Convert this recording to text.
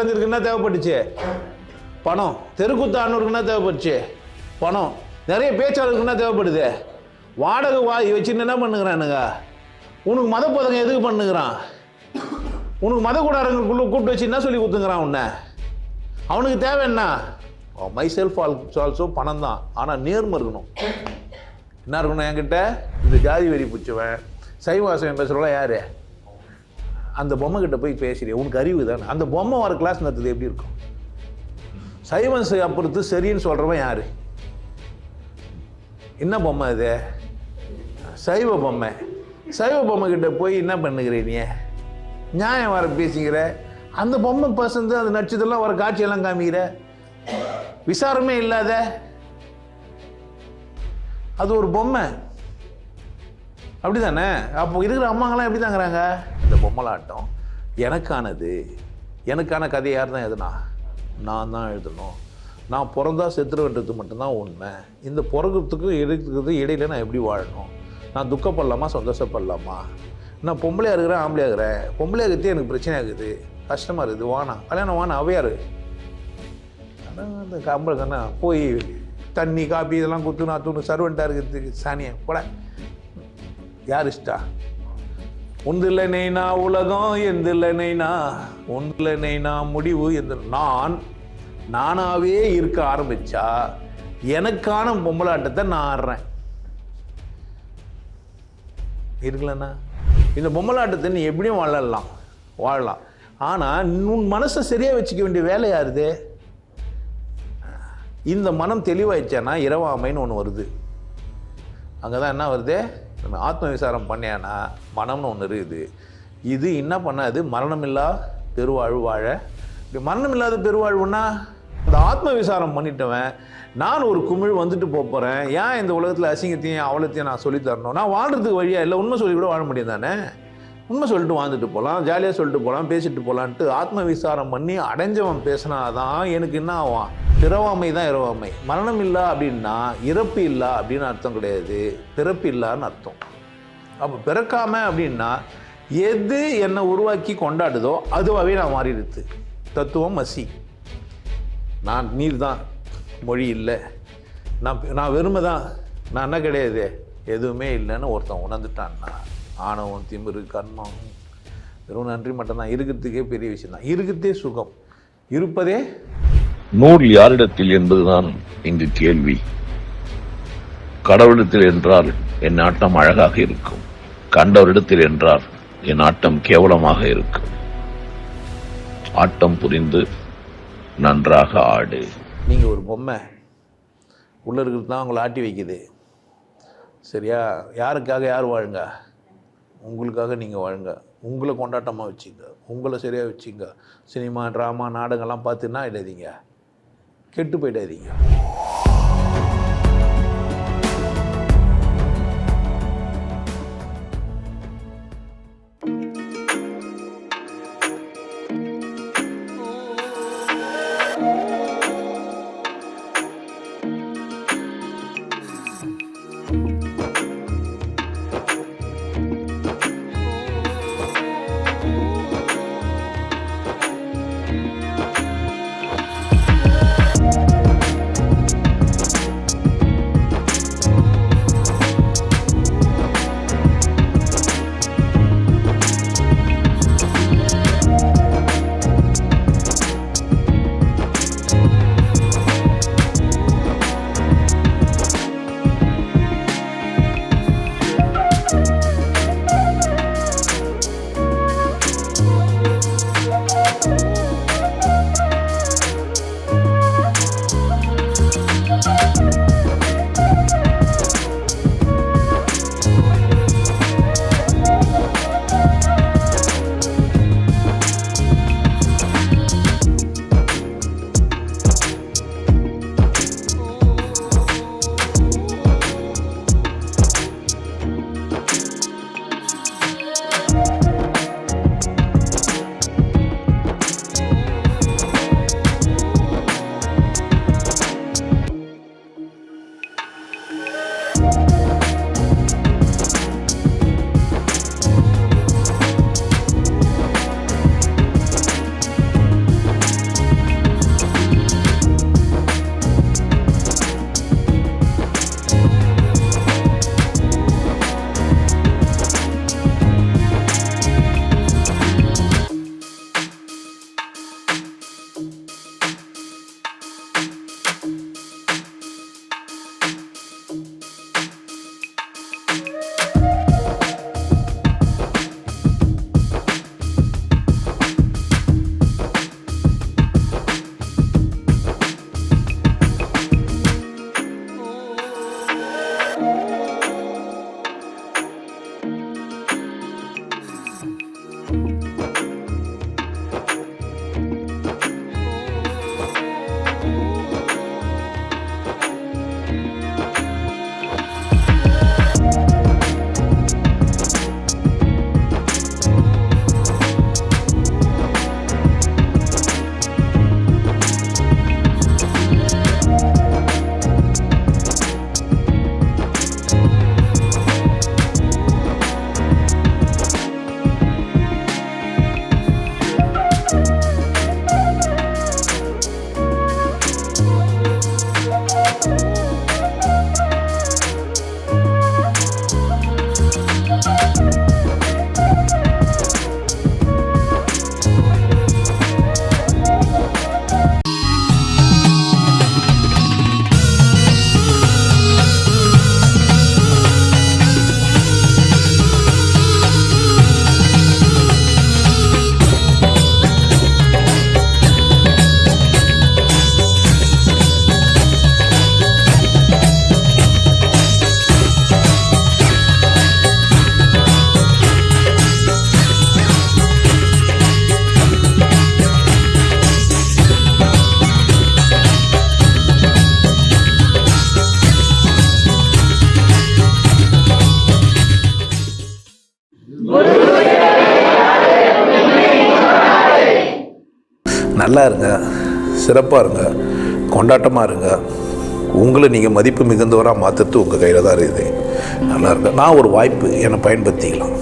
கலைஞருக்கு என்ன தேவைப்பட்டுச்சு? பணம். தெருக்கூத்து ஆனவருக்கு என்ன தேவைப்பட்டுச்சு? பணம். நிறைய பேச்சாளருக்கு என்ன தேவைப்படுது? வாடகை வச்சுன்னு என்ன பண்ணுங்கிறானுங்க? உனக்கு மத போதகம் எதுக்கு பண்ணுங்கிறான்? உனக்கு மத கூடாரங்களுக்குள்ள கூப்பிட்டு வச்சு என்ன சொல்லி கொடுத்துங்கிறான் உன்னை? அவனுக்கு தேவை என்ன? மை செல்ஃப் ஆல்சோ பணம் தான். ஆனால் நேர்மை இருக்கணும். என்ன இருக்கணும் என்கிட்ட? இந்த ஜாதி வெறி பிடிச்சவன் சைவாசம் பேசுகிறவங்களா யார்? அந்த பொம்மை கிட்ட போய் பேசுறிய, உனக்கு அறிவு தானே? அந்த பொம்மை வர கிளாஸ் நடத்துது எப்படி இருக்கும்? சைவன்ஸ் அப்புறத்து சரின்னு சொல்கிறவன் யார்? என்ன பொம்மை அது? சைவ பொம்மை. சைவ பொம்மை கிட்ட போய் என்ன பண்ணுகிற நீ? நியாயம் வர பேசிக்கிற. அந்த பொம்மை பசந்து அந்த நட்சத்திரம்லாம் வர காட்சியெல்லாம் காமிக்கிற. விசாரமே இல்லாத அது ஒரு பொம்மை. அப்படிதானே? அப்போ இருக்கிற அம்மாங்கெல்லாம் எப்படி தாங்கிறாங்க? இந்த பொம்மலாட்டம் எனக்கானது. எனக்கான கதையை யார் தான் எழுதுனா? நான் தான் எழுதணும். நான் பிறந்தா செத்துருன்றது மட்டும்தான் உண்மை. இந்த பிறகுறதுக்கும் எடுத்துக்கிறது இடையில நான் எப்படி வாழணும்? நான் துக்கப்படலாமா சந்தோஷப்படலாமா? நான் பொம்பளையாக இருக்கிறேன் ஆம்பளையாக இருக்கிறேன். பொம்பளையாக இருக்கிறது எனக்கு பிரச்சனை ஆகுது, கஷ்டமாக இருக்குது, வானா கல்யாணம் வானா அவையாரு. ஆனால் அந்த கம்பளை கண்ணா போய் தண்ணி காப்பி இதெல்லாம் கொடுத்து நான் தூணு சர்வெண்ட்டாக இருக்கிறதுக்கு சாணியை போட யார் இஷ்டா? ஒன்றில் நெய்னா உலகம், எந்தில் நெய்னா ஒன்றில் நெய்னா முடிவு. எந்த நானாகவே இருக்க ஆரம்பித்தா எனக்கான பொம்பளாட்டத்தை நான் ஆடுறேன். இருக்கலண்ணா இந்த பொம்மலாட்டத்தை நீ எப்படியும் வாழலாம். ஆனால் உன் மனசை சரியாக வச்சுக்க வேண்டிய வேலை யாருது? இந்த மனம் தெளிவாயிடுச்சானா இரவாமைன்னு ஒன்று வருது. அங்கே தான் என்ன வருது? நம்ம ஆத்ம விசாரம் பண்ணியானா மனம்னு ஒன்று இருக்குது. இது என்ன பண்ணாது? மரணமில்லா பெருவாழ்வு வாழ. இப்படி மரணம் இல்லாத பெருவாழ்வுன்னா இந்த ஆத்ம விசாரம் பண்ணிட்டவன் நான் ஒரு குமிழ் வந்துட்டு போகிறேன். ஏன் இந்த உலகத்தில் அசிங்கத்தையும் அவலத்தையும் நான் சொல்லித்தரணும்? நான் வாழ்கிறதுக்கு வழியாக இல்லை. உண்மை சொல்லி கூட வாழ முடியும் தானே? உண்மை சொல்லிட்டு வாழ்ந்துட்டு போகலாம், ஜாலியாக சொல்லிட்டு போகலாம், பேசிட்டு போகலான்ட்டு ஆத்ம விசாரம் பண்ணி அடைஞ்சவன் பேசினாதான் எனக்கு என்ன ஆவான்? பிறவாமை தான் இரவாமை. மரணம் இல்லை அப்படின்னா இறப்பு இல்லை அப்படின்னு அர்த்தம் கிடையாது, பிறப்பு இல்லான்னு அர்த்தம். அப்போ பிறக்காம அப்படின்னா எது என்னை உருவாக்கி கொண்டாடுதோ அதுவாகவே நான் மாறிடுது. தத்துவம் மசி. நான் நீர் தான், மொழி இல்லை, நான் வெறுமை தான், நான் என்ன கிடையாது, எதுவுமே இல்லைன்னு ஒருத்தன் உணர்ந்துட்டான்னா ஆணவம் திமிரு கர்மம் வெறும் நன்றி மட்டும்தான். இருக்கிறதுக்கே பெரிய விஷயம் தான். இருக்கிறதே சுகம். இருப்பதே நூல் யாரிடத்தில் என்பதுதான் இங்கு கேள்வி. கடவுளிடத்தில் என்றால் என் ஆட்டம் அழகாக இருக்கும், கண்டவரிடத்தில் என்றால் என் ஆட்டம் கேவலமாக இருக்கும். ஆட்டம் புரிந்து நன்றாக ஆடு. நீங்க ஒரு பொம்மை உள்ள இருக்கிறது தான் உங்களை ஆட்டி வைக்குது. சரியா? யாருக்காக யார் வாழுங்க? உங்களுக்காக நீங்கள் வாழுங்க. உங்களை கொண்டாட்டமாக வச்சுங்க, உங்களை சரியாக வச்சுங்க. சினிமா ட்ராமா நாடகம்லாம் பார்த்துன்னா இடாதீங்க, கெட்டு போயிடாதீங்க. நல்லா இருங்க, சிறப்பாக இருங்க, கொண்டாட்டமாக இருங்க. உங்களை நீங்கள் மதிப்பு மிகுந்தவராக மாற்றுறது உங்கள் கையில் தான் இருக்குது. நல்லா இருங்க. நான் ஒரு வாய்ப்பு என்னை பயன்படுத்திக்கலாம்.